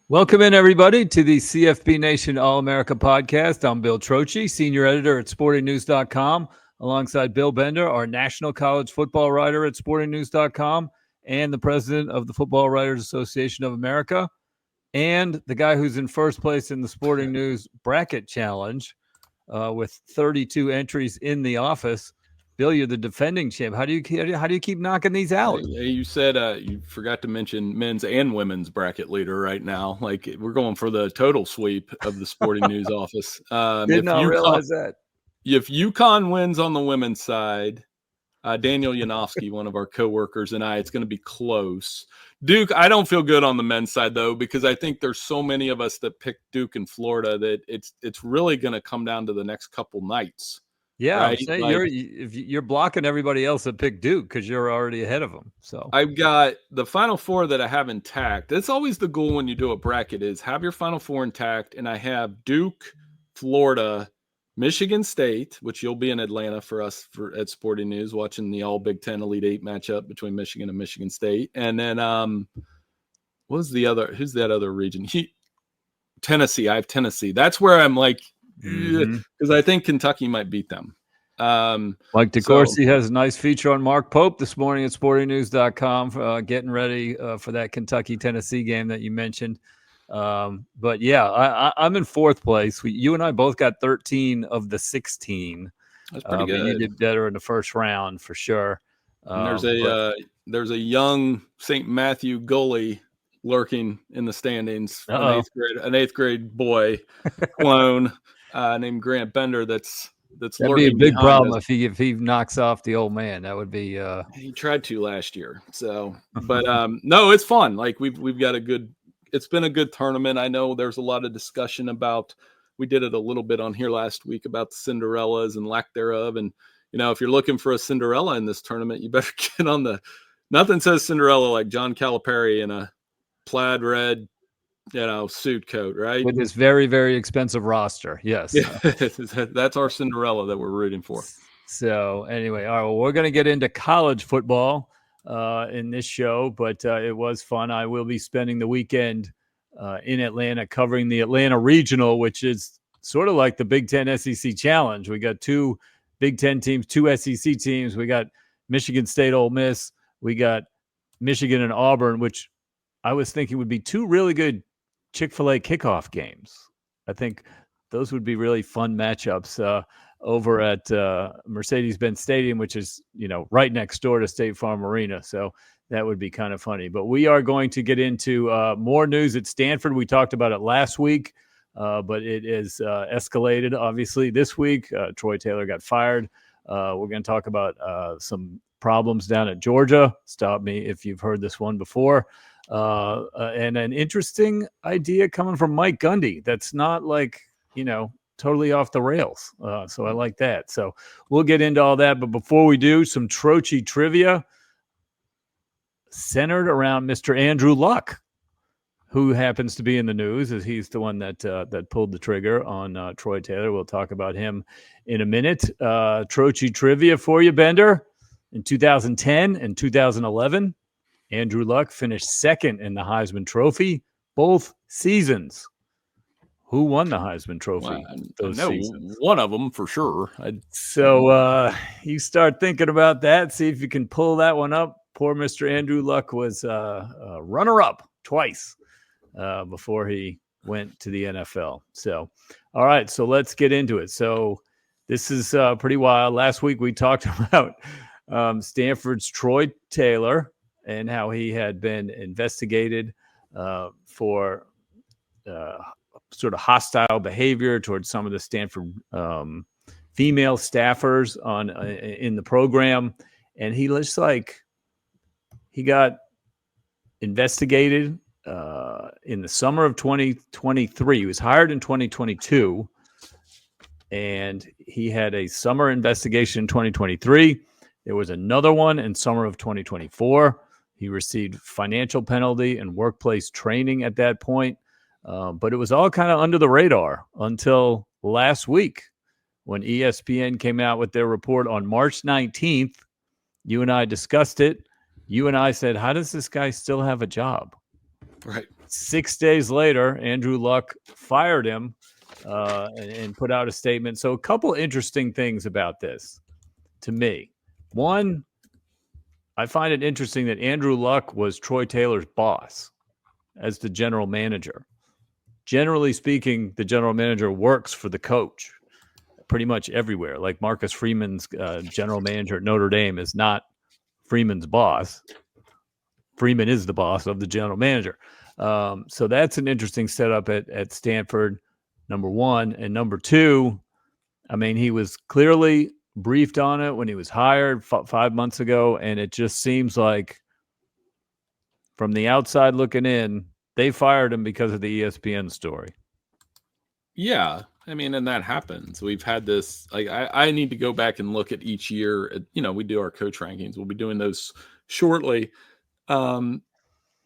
Welcome in, everybody, to the CFB Nation All-America podcast. I'm Bill Trocchi, senior editor at sportingnews.com, alongside Bill Bender, our national college football writer at sportingnews.com, and the president of the Football Writers Association of America, and the guy who's in first place in the Sporting News Bracket Challenge with 32 entries in the office. Bill, you're the defending champ. How do you keep knocking these out? You said you forgot to mention men's and women's bracket leader right now. Like, we're going for the total sweep of the Sporting News office. Did not realize that. If UConn wins on the women's side, Daniel Yanofsky, one of our coworkers, and it's going to be close. Duke, I don't feel good on the men's side, though, because I think there's so many of us that picked Duke in Florida that it's really going to come down to the next couple nights. Yeah, right? I'm saying you're blocking everybody else that picked Duke because you're already ahead of them. So I've got the Final Four that I have intact. That's always the goal when you do a bracket, is have your Final Four intact. And I have Duke, Florida, Michigan State, which you'll be in Atlanta for us at Sporting News, watching the All Big Ten Elite Eight matchup between Michigan and Michigan State. And then who's that other region? Tennessee. I have Tennessee. That's where I'm like, because I think Kentucky might beat them. Mike DeCourcy has a nice feature on Mark Pope this morning at sportingnews.com, getting ready for that Kentucky-Tennessee game that you mentioned. But yeah, I'm in fourth place. You and I both got 13 of the 16. That's pretty good. You did better in the first round for sure. There's a young St. Matthew goalie lurking in the standings, an eighth grade boy clone named Grant Bender. That'd be a big problem if he knocks off the old man. That would be. He tried to last year, so but no, it's fun. Like we've got it's been a good tournament. I know there's a lot of discussion about. We did it a little bit on here last week about the Cinderellas and lack thereof, and if you're looking for a Cinderella in this tournament, you better get on the. Nothing says Cinderella like John Calipari in a plaid red, suit coat, right? With this very, very expensive roster. Yes. Yeah, that's our Cinderella that we're rooting for. So anyway, all right, well, we're going to get into college football in this show, but it was fun. I will be spending the weekend in Atlanta covering the Atlanta Regional, which is sort of like the Big Ten SEC Challenge. We got two Big Ten teams, two SEC teams. We got Michigan State, Ole Miss. We got Michigan and Auburn, which I was thinking would be two really good Chick-fil-A kickoff games. I think those would be really fun matchups over at Mercedes-Benz Stadium, which is, right next door to State Farm Arena. So that would be kind of funny. But we are going to get into more news at Stanford. We talked about it last week, but it is escalated, obviously, this week. Troy Taylor got fired. We're going to talk about some problems down at Georgia. Stop me if you've heard this one before. And an interesting idea coming from Mike Gundy that's not totally off the rails. So I like that. So we'll get into all that. But before we do, some Trocchi trivia centered around Mr. Andrew Luck, who happens to be in the news, as he's the one that pulled the trigger on Troy Taylor. We'll talk about him in a minute. Trocchi trivia for you, Bender. In 2010 and 2011, Andrew Luck finished second in the Heisman Trophy both seasons. Who won the Heisman Trophy those seasons? One of them for sure. So you start thinking about that. See if you can pull that one up. Poor Mr. Andrew Luck was runner-up twice before he went to the NFL. So, all right, so let's get into it. So this is pretty wild. Last week we talked about Stanford's Troy Taylor and how he had been investigated for sort of hostile behavior towards some of the Stanford female staffers in the program. And he got investigated in the summer of 2023. He was hired in 2022, and he had a summer investigation in 2023. There was another one in summer of 2024. He received financial penalty and workplace training at that point. But it was all kind of under the radar until last week when ESPN came out with their report on March 19th. You and I discussed it. You and I said, how does this guy still have a job? Right. 6 days later, Andrew Luck fired him and put out a statement. So a couple interesting things about this to me. One, I find it interesting that Andrew Luck was Troy Taylor's boss as the general manager. Generally speaking, the general manager works for the coach pretty much everywhere. Like Marcus Freeman's general manager at Notre Dame is not Freeman's boss. Freeman is the boss of the general manager. So that's an interesting setup at Stanford, number one. And number two, I mean, he was clearly briefed on it when he was hired 5 months ago. And it just seems like from the outside looking in, they fired him because of the ESPN story. Yeah. I mean, and that happens. We've had this, like, I need to go back and look at each year. We do our coach rankings. We'll be doing those shortly.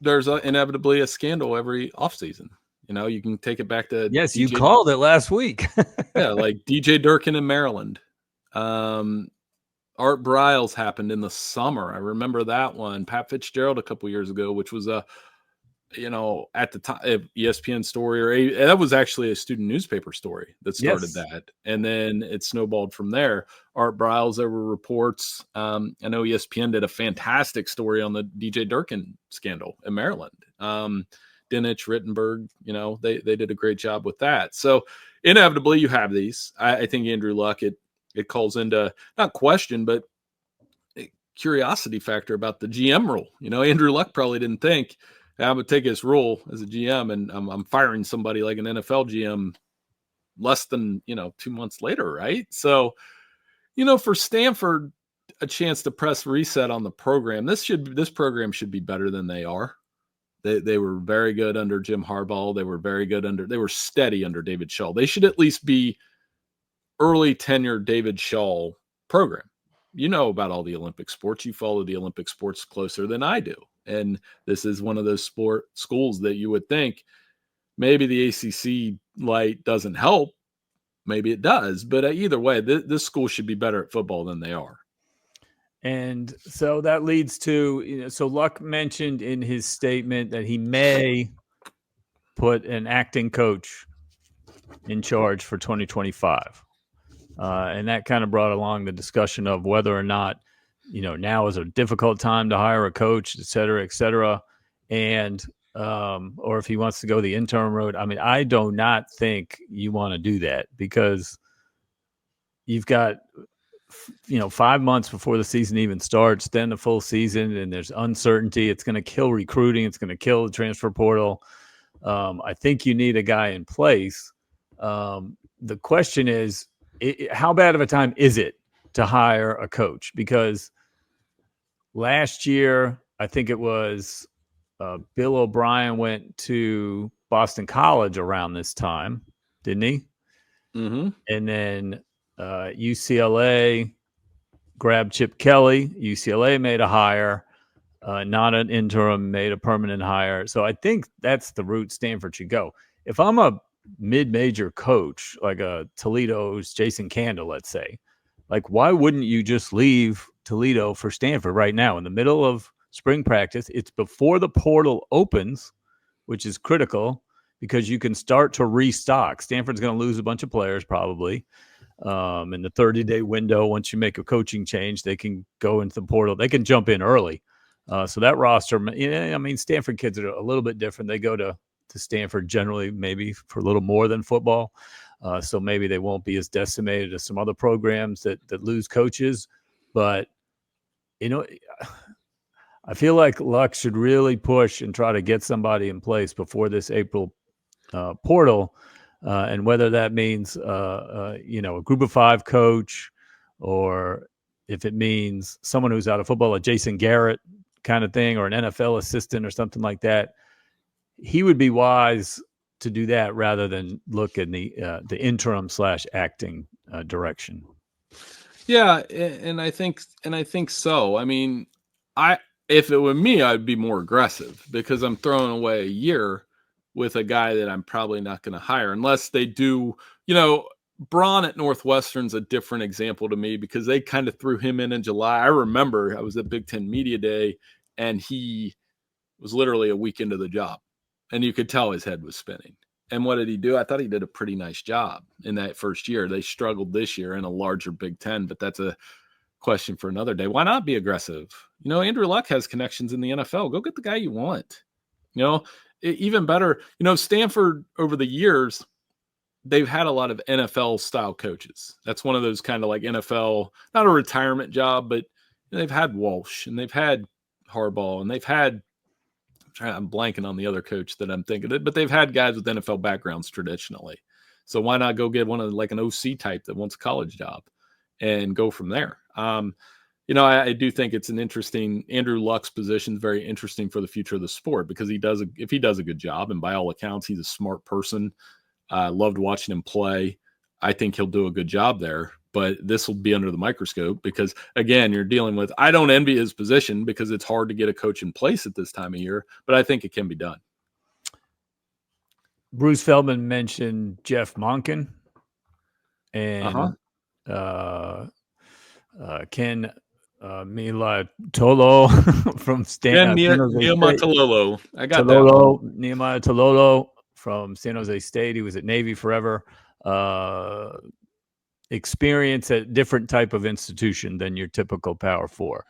There's inevitably a scandal every offseason. You can take it back to yes, you called it last week. Yeah, like DJ Durkin in Maryland. Art Briles happened in the summer. I remember that one. Pat Fitzgerald a couple years ago, which was at the time, ESPN story, that was actually a student newspaper story that started that. And then it snowballed from there. Art Briles, there were reports. I know ESPN did a fantastic story on the DJ Durkin scandal in Maryland. Dinich, Rittenberg, they did a great job with that. So inevitably you have these. I think Andrew Luck, it calls into not question, but curiosity factor about the GM rule. Andrew Luck probably didn't think, I'm going to take his role as a GM and I'm firing somebody like an NFL GM less than, 2 months later. Right. So, for Stanford, a chance to press reset on the program. This program should be better than they are. They were very good under Jim Harbaugh. They were steady under David Shaw. They should at least be early tenure David Shaw program. You know about all the Olympic sports. You follow the Olympic sports closer than I do. And this is one of those sport schools that you would think maybe the ACC light doesn't help. Maybe it does. But either way, this school should be better at football than they are. And so that leads to, so Luck mentioned in his statement that he may put an acting coach in charge for 2025. And that kind of brought along the discussion of whether or not, now is a difficult time to hire a coach, et cetera, and or if he wants to go the interim road. I mean, I do not think you want to do that because you've got, 5 months before the season even starts, then the full season, and there's uncertainty. It's going to kill recruiting. It's going to kill the transfer portal. I think you need a guy in place. The question is, how bad of a time is it to hire a coach? Because last year, I think it was Bill O'Brien went to Boston College around this time, didn't he? Mm-hmm. And then UCLA grabbed Chip Kelly. UCLA made a hire, not an interim, made a permanent hire. So I think that's the route Stanford should go. If I'm a mid-major coach, like a Toledo's Jason Candle, let's say, like, why wouldn't you just leave Toledo for Stanford right now in the middle of spring practice? It's before the portal opens, which is critical because you can start to restock. Stanford's going to lose a bunch of players probably. In the 30-day window, once you make a coaching change, they can go into the portal. They can jump in early. So that roster, I mean, Stanford kids are a little bit different. They go to Stanford generally maybe for a little more than football. So maybe they won't be as decimated as some other programs that lose coaches. But, I feel like Luck should really push and try to get somebody in place before this April portal. And whether that means, a group of five coach, or if it means someone who's out of football, a Jason Garrett kind of thing, or an NFL assistant or something like that, he would be wise to do that rather than look in the interim / acting direction. Yeah, and I think so. I mean, if it were me, I'd be more aggressive because I'm throwing away a year with a guy that I'm probably not going to hire unless they do. Braun at Northwestern's a different example to me because they kind of threw him in July. I remember I was at Big Ten Media Day and he was literally a week into the job. and you could tell his head was spinning. And what did he do? I thought he did a pretty nice job in that first year. They struggled this year in a larger Big Ten, but that's a question for another day. Why not be aggressive? Andrew Luck has connections in the NFL. Go get the guy you want. Even better, Stanford over the years, they've had a lot of NFL style coaches. That's one of those kind of like NFL, not a retirement job, but they've had Walsh and they've had Harbaugh and they've had, I'm blanking on the other coach that I'm thinking of, but they've had guys with NFL backgrounds traditionally. So why not go get one of like an OC type that wants a college job and go from there? I do think it's an interesting, Andrew Luck's position is very interesting for the future of the sport because if he does a good job, and by all accounts, he's a smart person. I loved watching him play. I think he'll do a good job there, but this will be under the microscope because, again, you're dealing with, I don't envy his position because it's hard to get a coach in place at this time of year, but I think it can be done. Bruce Feldman mentioned Jeff Monken and Ken Milatolo from Nehemiah Tololo. I got Tololo, that. Nehemiah Tololo from San Jose State. He was at Navy forever. Experience at different type of institution than your typical Power Four.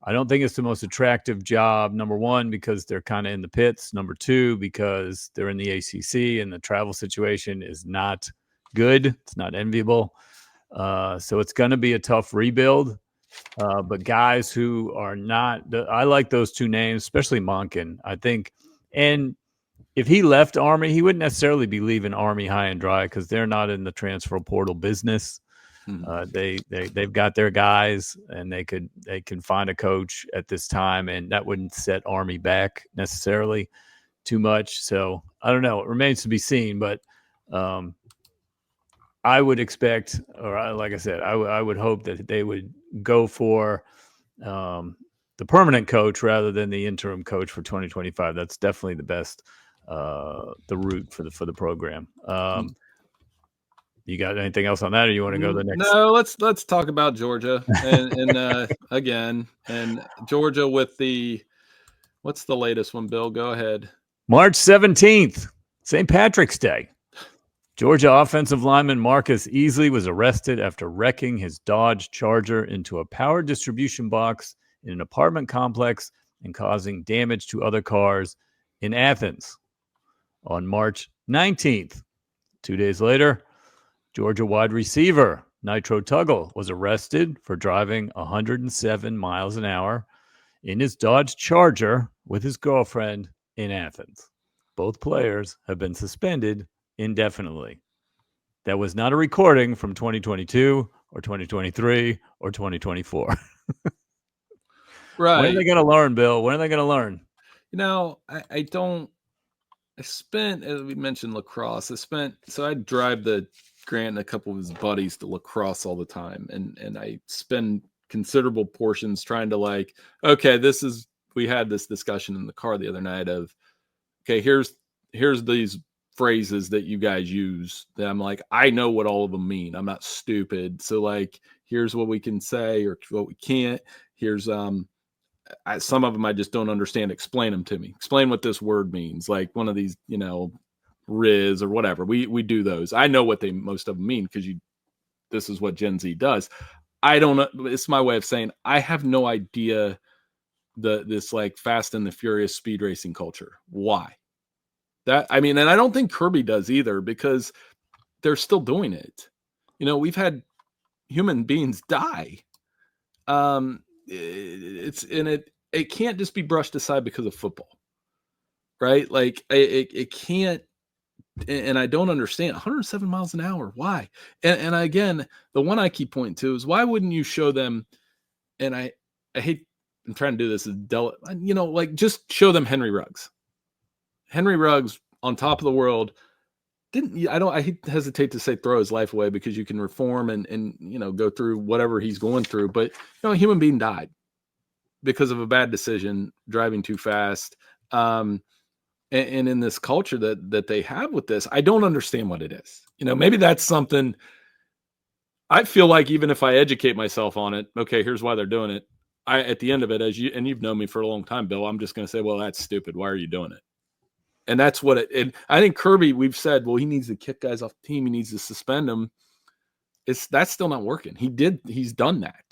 I don't think it's the most attractive job, number one, because they're kind of in the pits. Number two, because they're in the ACC and the travel situation is not good. It's not enviable. So it's going to be a tough rebuild. But guys who are not, I like those two names, especially Monken, I think. And if he left Army, he wouldn't necessarily be leaving Army high and dry because they're not in the transfer portal business. They've got their guys, and they can find a coach at this time, and that wouldn't set Army back necessarily too much. So I don't know. It remains to be seen, but I would expect, or like I said, I would hope that they would go for the permanent coach rather than the interim coach for 2025. That's definitely the best, the route for the program. You got anything else on that, or you want to go to the next? No, let's talk about Georgia and again, and Georgia with what's the latest one, Bill? Go ahead. March 17th, St. Patrick's Day. Georgia offensive lineman Marcus Easley was arrested after wrecking his Dodge Charger into a power distribution box in an apartment complex and causing damage to other cars in Athens on March 19th. 2 days later, Georgia wide receiver Nitro Tuggle was arrested for driving 107 miles an hour in his Dodge Charger with his girlfriend in Athens. Both players have been suspended indefinitely. That was not a recording from 2022 or 2023 or 2024. Right. When are they going to learn, Bill? When are they going to learn? I spent, as we mentioned, lacrosse. So I drive Grant and a couple of his buddies to lacrosse all the time. And I spend considerable portions trying to we had this discussion in the car the other night of, okay, here's these phrases that you guys use that I'm like, I know what all of them mean. I'm not stupid. So here's what we can say or what we can't. Here's, some of them I just don't understand. Explain them to me. Explain what this word means. Like one of these, Riz or whatever. We do those. I know what most of them mean because this is what Gen Z does. I don't know. It's my way of saying I have no idea this Fast and the Furious speed racing culture. Why? And I don't think Kirby does either because they're still doing it. We've had human beings die. It can't just be brushed aside because of football, right? It can't. And I don't understand 107 miles an hour. Why? And again, the one I keep pointing to is why wouldn't you show them? And I hate, I'm trying to do this as just show them Henry Ruggs. Henry Ruggs on top of the world I hesitate to say throw his life away because you can reform and go through whatever he's going through. But, a human being died because of a bad decision, driving too fast. And in this culture that they have with this, I don't understand what it is. Maybe that's something I feel like even if I educate myself on it, okay, here's why they're doing it. At the end of it, you've known me for a long time, Bill, I'm just going to say, well, that's stupid. Why are you doing it? And that's what it, and I think Kirby, we've said, well, he needs to kick guys off the team. He needs to suspend them. That's still not working. He's done that.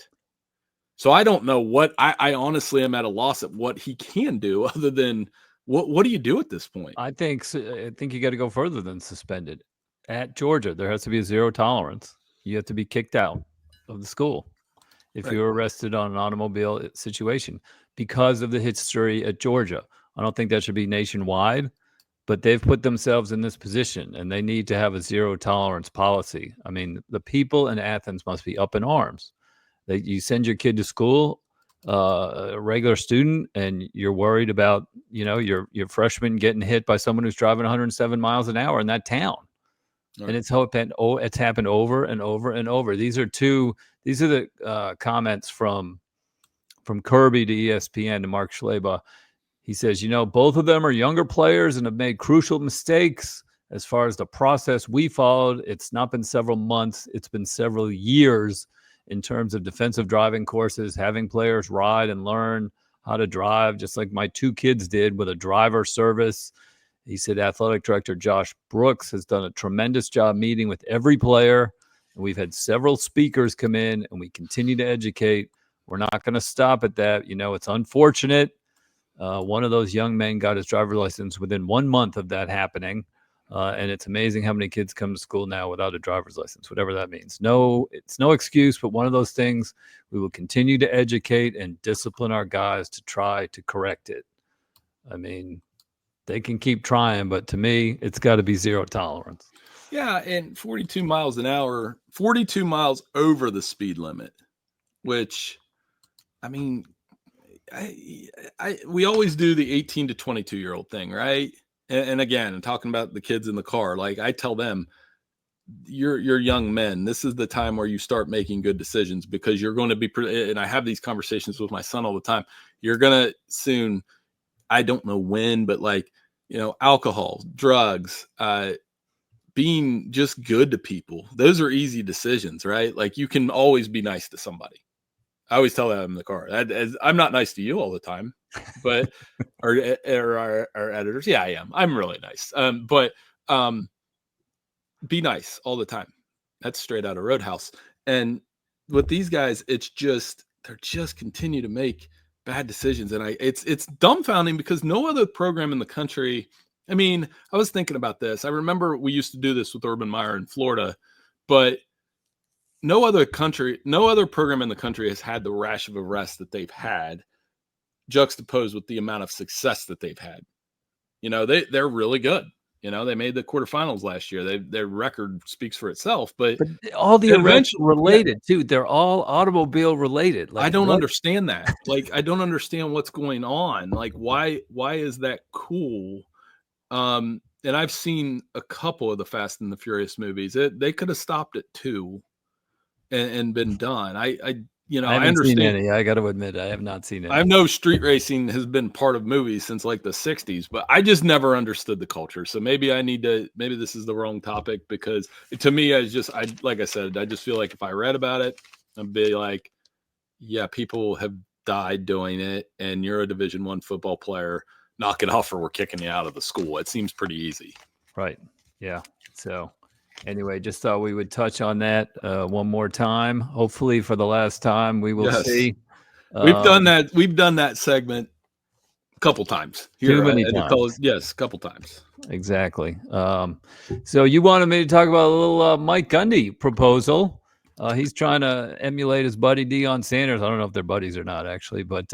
So I don't know what, I honestly am at a loss at what he can do other than what do you do at this point? I think you got to go further than suspended. At Georgia, there has to be a zero tolerance. You have to be kicked out of the school if Right. you're arrested on an automobile situation because of the history at Georgia. I don't think that should be nationwide, but they've put themselves in this position and they need to have a zero tolerance policy. I mean, the people in Athens must be up in arms. You send your kid to school, a regular student, and you're worried about, your freshman getting hit by someone who's driving 107 miles an hour in that town. Right. And it's happened over and over and over. These are the comments from Kirby to ESPN to Mark Schleba. He says, both of them are younger players and have made crucial mistakes. As far as the process we followed, it's not been several months. It's been several years in terms of defensive driving courses, having players ride and learn how to drive, just like my two kids did with a driver service. He said athletic director Josh Brooks has done a tremendous job meeting with every player. And we've had several speakers come in and we continue to educate. We're not going to stop at that. It's unfortunate. One of those young men got his driver's license within 1 month of that happening. And it's amazing how many kids come to school now without a driver's license, whatever that means. No, it's no excuse, but one of those things. We will continue to educate and discipline our guys to try to correct it. I mean, they can keep trying, but to me, it's got to be zero tolerance. Yeah, and 42 miles an hour, 42 miles over the speed limit, which, I mean, we always do the 18 to 22-year-old thing, right? And again, I'm talking about the kids in the car. Like I tell them, you're young men. This is the time where you start making good decisions because you're going to be, and I have these conversations with my son all the time. You're going to soon, I don't know when, but alcohol, drugs, being just good to people. Those are easy decisions, right? Like you can always be nice to somebody. I always tell them in the car. I'm not nice to you all the time, but our editors, yeah, I am. I'm really nice. But be nice all the time. That's straight out of Roadhouse. And with these guys, they're just continue to make bad decisions, and it's dumbfounding because no other program in the country. I mean, I was thinking about this. I remember we used to do this with Urban Meyer in Florida, but no other program in the country has had the rash of arrests that they've had juxtaposed with the amount of success that they've had. They're really good. They made the quarterfinals last year. Their record speaks for itself, but all the events related too. They're all automobile related. I don't understand that. I don't understand what's going on. Why is that cool? And I've seen a couple of the Fast and the Furious movies. They could have stopped at 2. And been done. I understand. Seen any. I got to admit, I have not seen any. I know street racing has been part of movies since the 60s, but I just never understood the culture. So maybe this is the wrong topic because to me, like I said, I just feel like if I read about it, I'd be like, yeah, people have died doing it, and you're a Division I football player. Knock it off, or we're kicking you out of the school. It seems pretty easy, right? Yeah. So. Anyway, just thought we would touch on that one more time. Hopefully for the last time, we will see. We've done that. We've done that segment a couple times. Too many times. Yes, a couple times. Exactly. So you wanted me to talk about a little Mike Gundy proposal. He's trying to emulate his buddy Deion Sanders. I don't know if they're buddies or not, actually. But,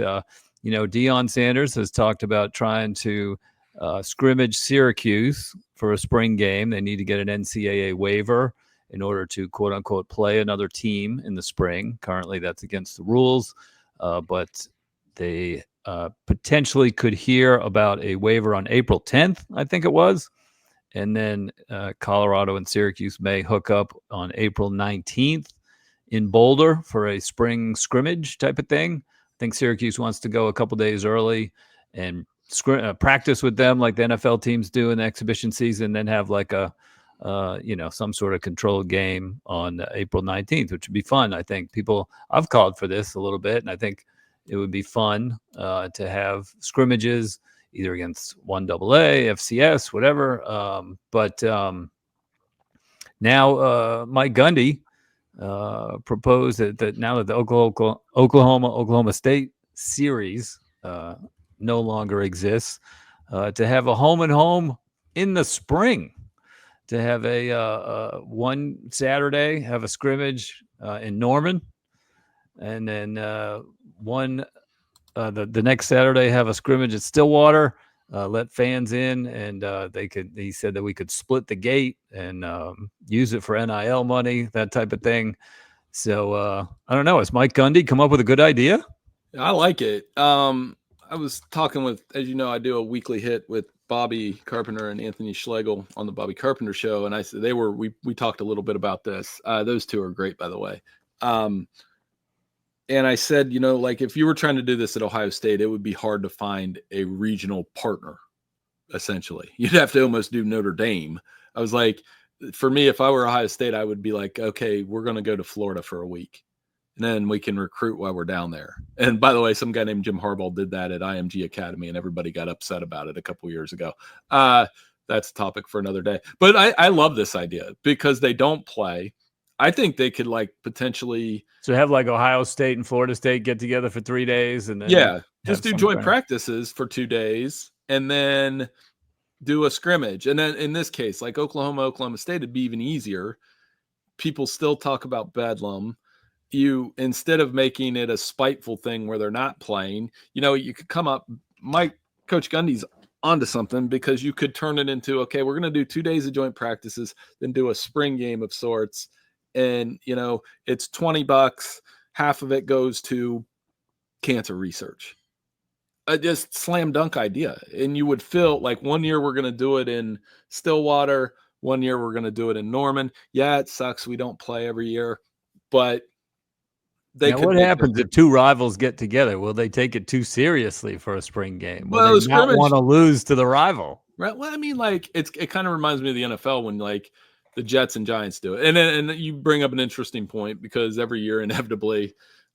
Deion Sanders has talked about trying to scrimmage Syracuse for a spring game. They need to get an NCAA waiver in order to quote unquote play another team in the spring. Currently that's against the rules, but they potentially could hear about a waiver on April 10th, I think it was. And then Colorado and Syracuse may hook up on April 19th in Boulder for a spring scrimmage type of thing. I think Syracuse wants to go a couple days early and practice with them like the NFL teams do in the exhibition season, then have some sort of controlled game on April 19th, which would be fun. I think I've called for this a little bit, and I think it would be fun to have scrimmages, either against 1AA, FCS, whatever. But now Mike Gundy proposed that now that the Oklahoma State series no longer exists, to have a home and home in the spring, to have a one Saturday have a scrimmage in Norman, and then the next Saturday have a scrimmage at Stillwater. Let fans in, and he said that we could split the gate and use it for NIL money, that type of thing. So I don't know. Has Mike Gundy come up with a good idea? I like it. I was talking with, as you know, I do a weekly hit with Bobby Carpenter and Anthony Schlegel on the Bobby Carpenter Show, and I said we talked a little bit about this. Those two are great, by the way. And I said, like if you were trying to do this at Ohio State, it would be hard to find a regional partner. Essentially, you'd have to almost do Notre Dame. I was like, for me, if I were Ohio State, I would be like, okay, we're going to go to Florida for a week, and then we can recruit while we're down there. And by the way, some guy named Jim Harbaugh did that at IMG Academy, and everybody got upset about it a couple years ago. That's a topic for another day. But I love this idea because they don't play. I think they could potentially have Ohio State and Florida State get together for 3 days, and then just do joint practices for 2 days, and then do a scrimmage. And then in this case, like Oklahoma State, it'd be even easier. People still talk about Bedlam. You, instead of making it a spiteful thing where they're not playing, you could come up. Coach Gundy's onto something, because you could turn it into, okay, we're going to do 2 days of joint practices, then do a spring game of sorts. And, it's $20. Half of it goes to cancer research. Just slam dunk idea. And you would feel like 1 year we're going to do it in Stillwater. 1 year we're going to do it in Norman. Yeah, it sucks we don't play every year, but what happens if two rivals get together? Will they take it too seriously for a spring game? Will they not want to lose to the rival? Right. Well, I mean, it kind of reminds me of the NFL when the Jets and Giants do it. And you bring up an interesting point, because every year inevitably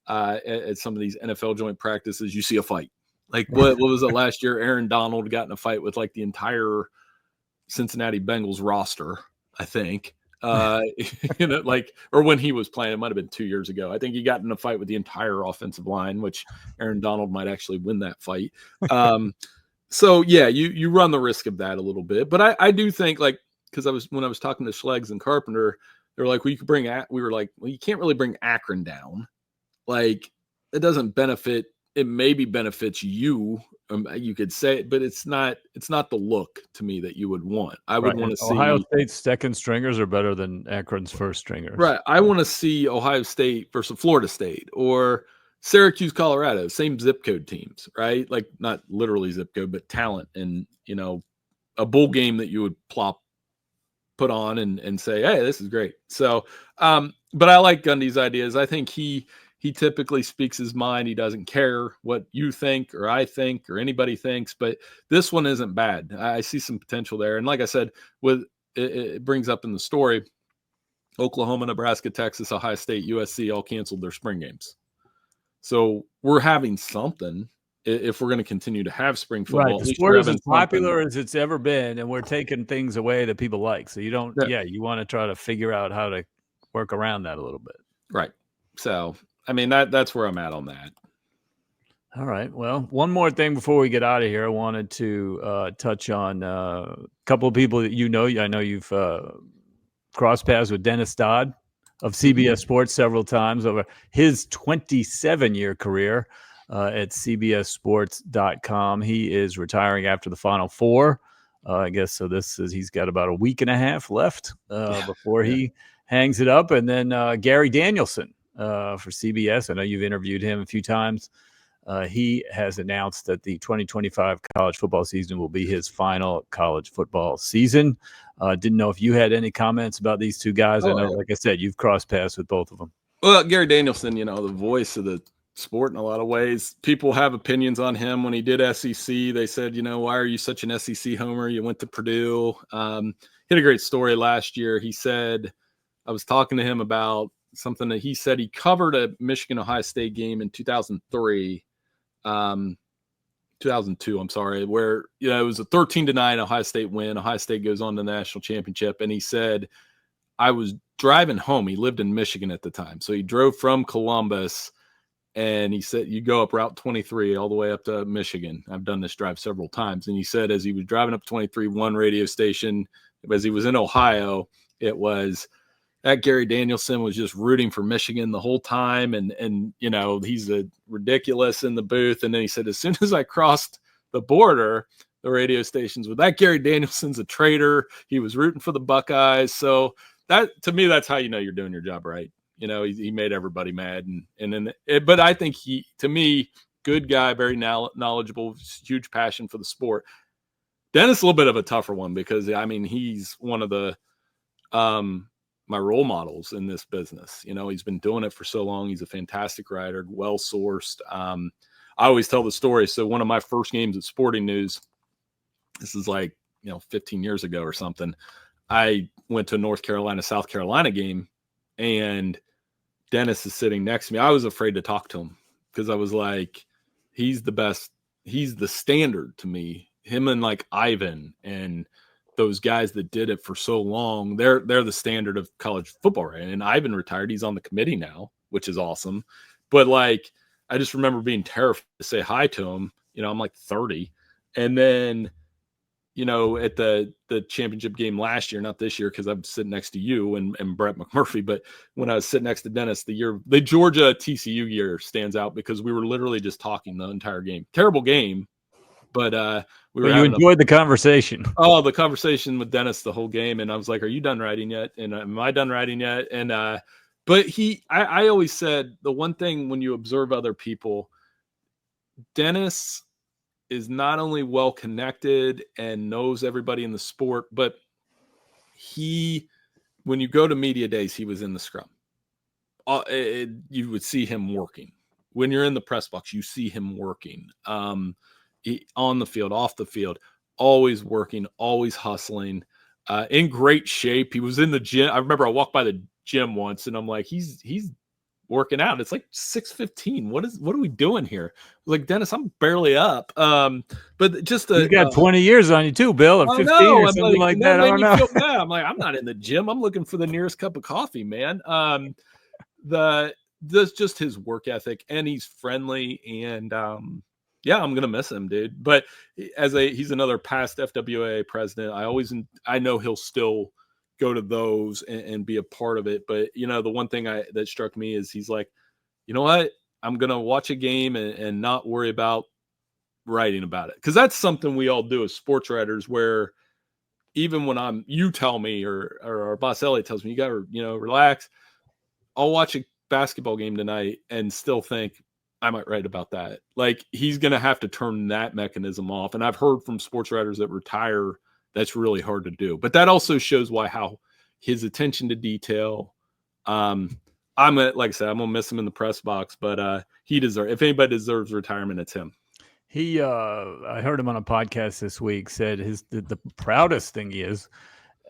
at some of these NFL joint practices, you see a fight. What was it last year? Aaron Donald got in a fight with the entire Cincinnati Bengals roster, I think. Or when he was playing, it might have been 2 years ago. I think he got in a fight with the entire offensive line, which Aaron Donald might actually win that fight. So yeah, you run the risk of that a little bit, but I do think because when I was talking to Schlegs and Carpenter, they were like, well, we were like, well, you can't really bring Akron down. It doesn't benefit. It maybe benefits you. You could say it, but it's not the look to me that you would want. I would want to see Ohio State's second stringers are better than Akron's first stringers. Right. I want to see Ohio State versus Florida State or Syracuse, Colorado, same zip code teams, right? Not literally zip code, but talent, and a bowl game that you would put on and say, hey, this is great. So, but I like Gundy's ideas. I think he typically speaks his mind. He doesn't care what you think or I think or anybody thinks, but this one isn't bad. I see some potential there. And like I said, it brings up in the story, Oklahoma, Nebraska, Texas, Ohio State, USC all canceled their spring games. So we're having something if we're going to continue to have spring football. Right. The sport is as popular as it's ever been, and we're taking things away that people like. So you don't, you want to try to figure out how to work around that a little bit. Right. So, I mean, that's where I'm at on that. All right. Well, one more thing before we get out of here, I wanted to touch on a couple of people that I know you've crossed paths with Dennis Dodd of CBS Sports several times over his 27-year career at cbssports.com. He is retiring after the Final Four. I guess so. He's got about a week and a half left before he hangs it up. And then Gary Danielson for CBS. I know you've interviewed him a few times. He has announced that the 2025 college football season will be his final college football season. Didn't know if you had any comments about these two guys. I know, like I said, you've crossed paths with both of them. Well, Gary Danielson, the voice of the sport in a lot of ways. People have opinions on him. When he did SEC, they said, why are you such an SEC homer? You went to Purdue. He had a great story last year. He said, I was talking to him about something that he said he covered a Michigan-Ohio State game in 2003. 2002, I'm sorry, where it was a 13-9 Ohio State win. Ohio State goes on to the national championship, and he said, I was driving home. He lived in Michigan at the time, so he drove from Columbus, and he said, you go up Route 23 all the way up to Michigan. I've done this drive several times, and he said as he was driving up 23, one radio station, as he was in Ohio, it was that Gary Danielson was just rooting for Michigan the whole time. And he's ridiculous in the booth. And then he said, as soon as I crossed the border, the radio stations were, that Gary Danielson's a traitor. He was rooting for the Buckeyes. So that, to me, that's how you're doing your job right. He made everybody mad. But I think to me, good guy, very knowledgeable, huge passion for the sport. Dennis, a little bit of a tougher one because, he's one of the my role models in this business. He's been doing it for so long. He's a fantastic writer, well-sourced. I always tell the story. So one of my first games at Sporting News, this is 15 years ago or something, I went to a North Carolina, South Carolina game, and Dennis is sitting next to me. I was afraid to talk to him because I was like, he's the best. He's the standard to me. Him and Ivan and those guys that did it for so long, they're the standard of college football, right? And Ivan retired. He's on the committee now, which is awesome. But I just remember being terrified to say hi to him. I'm 30. And then, at the championship game last year, not this year, because I'm sitting next to you and Brett McMurphy, but when I was sitting next to Dennis, the Georgia TCU year stands out because we were literally just talking the entire game. Terrible game, but we were. You enjoyed the conversation. Oh, the conversation with Dennis the whole game, and I was like, "Are you done writing yet?" And am I done writing yet? And but I always said the one thing when you observe other people, Dennis is not only well connected and knows everybody in the sport, but when you go to media days, he was in the scrum. You would see him working. When you're in the press box, you see him working. On the field, off the field, always working, always hustling, in great shape. He was in the gym. I remember I walked by the gym once and I'm like, he's working out. It's 6:15. What are we doing here? I was like, Dennis, I'm barely up. But just you got 20 years on you too, Bill, or 15 or something like that. I don't know. I'm like, I'm not in the gym. I'm looking for the nearest cup of coffee, man. That's just his work ethic, and he's friendly, and yeah, I'm gonna miss him, dude. But he's another past FWA president. I know he'll still go to those and be a part of it. But the one thing that struck me is he's like, you know what? I'm gonna watch a game and not worry about writing about it, because that's something we all do as sports writers. Where even when you tell me or our boss Elliot tells me you gotta relax. I'll watch a basketball game tonight and still think I might write about that. He's going to have to turn that mechanism off. And I've heard from sports writers that retire, that's really hard to do. But that also shows how his attention to detail. Like I said, I'm going to miss him in the press box, but if anybody deserves retirement, it's him. I heard him on a podcast this week, said the proudest thing he is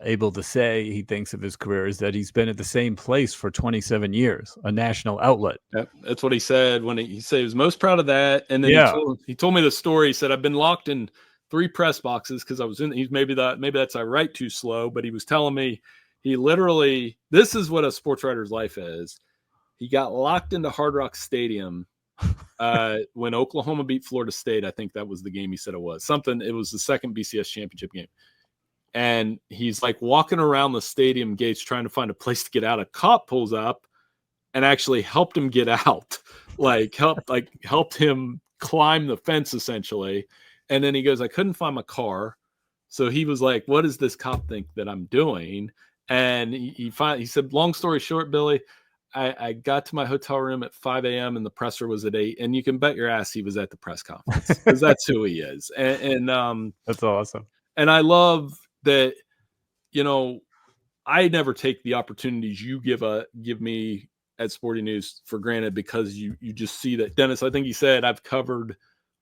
able to say he thinks of his career is that he's been at the same place for 27 years, a national outlet. Yep, that's what he said when he said he was most proud of that. And then he told me the story. He said, I've been locked in 3 press boxes because I was in. Maybe that's I write too slow, but he was telling me he literally, this is what a sports writer's life is. He got locked into Hard Rock Stadium when Oklahoma beat Florida State. I think that was the game he said it was. It was the second BCS championship game. And he's walking around the stadium gates trying to find a place to get out. A cop pulls up and actually helped him get out, helped him climb the fence essentially. And then he goes, I couldn't find my car. So he was like, what does this cop think that I'm doing? And he said, long story short, Billy, I got to my hotel room at 5 a.m. and the presser was at 8. And you can bet your ass he was at the press conference because that's who he is. And that's awesome. And I love that, I never take the opportunities you give me at Sporting News for granted, because you just see that. Dennis, I think he said, I've covered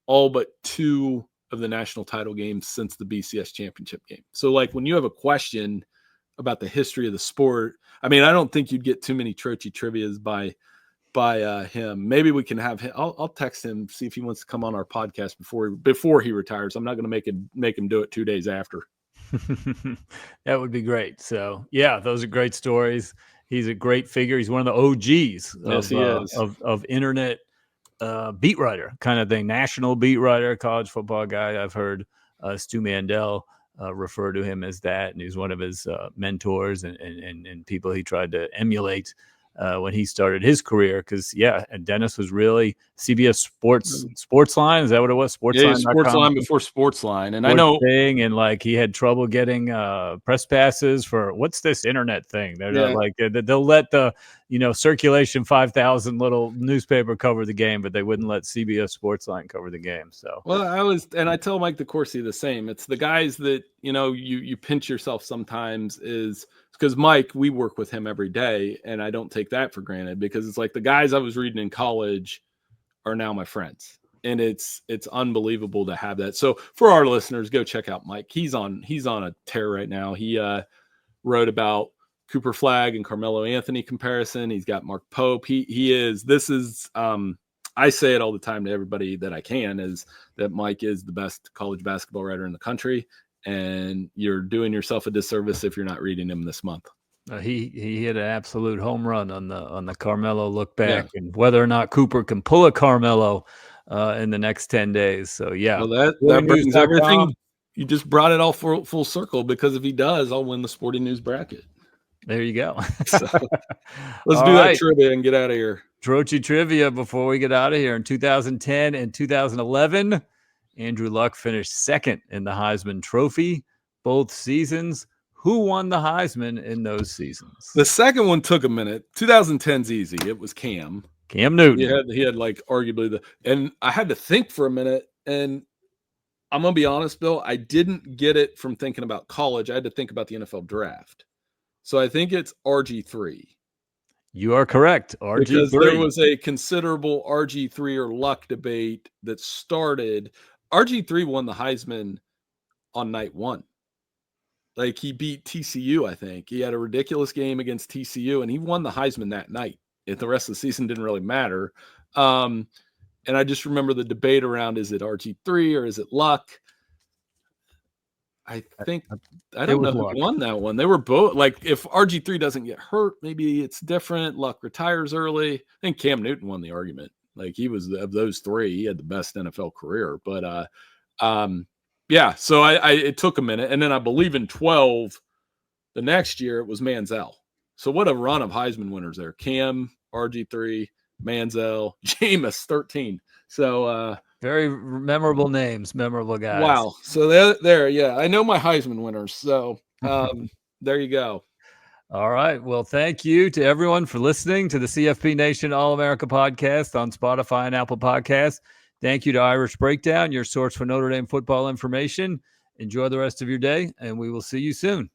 all but 2 of the national title games since the BCS championship game. So when you have a question about the history of the sport, I don't think you'd get too many Trocchi trivias by by him. Maybe we can have him. I'll text him, see if he wants to come on our podcast before he retires. I'm not going to make him do it 2 days after. That would be great. So yeah, those are great stories. He's a great figure. He's one of the OGs Yes, he is. of internet beat writer kind of thing, national beat writer, college football guy. I've heard Stu Mandel refer to him as that, and he's one of his mentors and people he tried to emulate when he started his career. Because and Dennis was really CBS Sportsline. Is that what it was? Sportsline. Yeah, Sportsline before Sportsline, and I know thing, and like he had trouble getting press passes for what's this internet thing? They're not like they'll let the circulation 5,000 little newspaper cover the game, but they wouldn't let CBS Sportsline cover the game. So I tell Mike DeCourcy the same. It's the guys that you pinch yourself sometimes is. Because Mike, we work with him every day, and I don't take that for granted because it's like the guys I was reading in college are now my friends, and it's unbelievable to have that. So for our listeners, go check out Mike. He's on a tear right now. He wrote about Cooper Flagg and Carmelo Anthony comparison. He's got Mark Pope. I say it all the time to everybody that I can is that Mike is the best college basketball writer in the country. And you're doing yourself a disservice if you're not reading him this month. He hit an absolute home run on the Carmelo look back, and whether or not Cooper can pull a Carmelo in the next 10 days. So well, that brings everything. You just brought it all full circle because if he does, I'll win the Sporting News bracket. There you go. So, let's do that trivia and get out of here. Trocchi trivia before we get out of here. In 2010 and 2011. Andrew Luck finished second in the Heisman Trophy both seasons. Who won the Heisman in those seasons? The second one took a minute. 2010's easy. It was Cam Newton. He had like arguably and I had to think for a minute. And I'm going to be honest, Bill, I didn't get it from thinking about college. I had to think about the NFL draft. So I think it's RG3. You are correct. RG3. Because there was a considerable RG3 or Luck debate that started. RG3 won the Heisman on night one. Like he beat TCU, I think. He had a ridiculous game against TCU, and he won the Heisman that night. The rest of the season didn't really matter. And I just remember the debate around, is it RG3 or is it Luck? I don't know who won that one. They were both like, if RG3 doesn't get hurt, maybe it's different. Luck retires early. I think Cam Newton won the argument. Like he was of those three, he had the best NFL career. But so it took a minute, and then I believe in 12, the next year it was Manziel. So what a run of Heisman winners there: Cam, RG3, Manziel, Jameis, 13. So very memorable names, memorable guys. Wow. So there, yeah, I know my Heisman winners. So there you go. All right. Well, thank you to everyone for listening to the CFP Nation All-America podcast on Spotify and Apple Podcasts. Thank you to Irish Breakdown, your source for Notre Dame football information. Enjoy the rest of your day, and we will see you soon.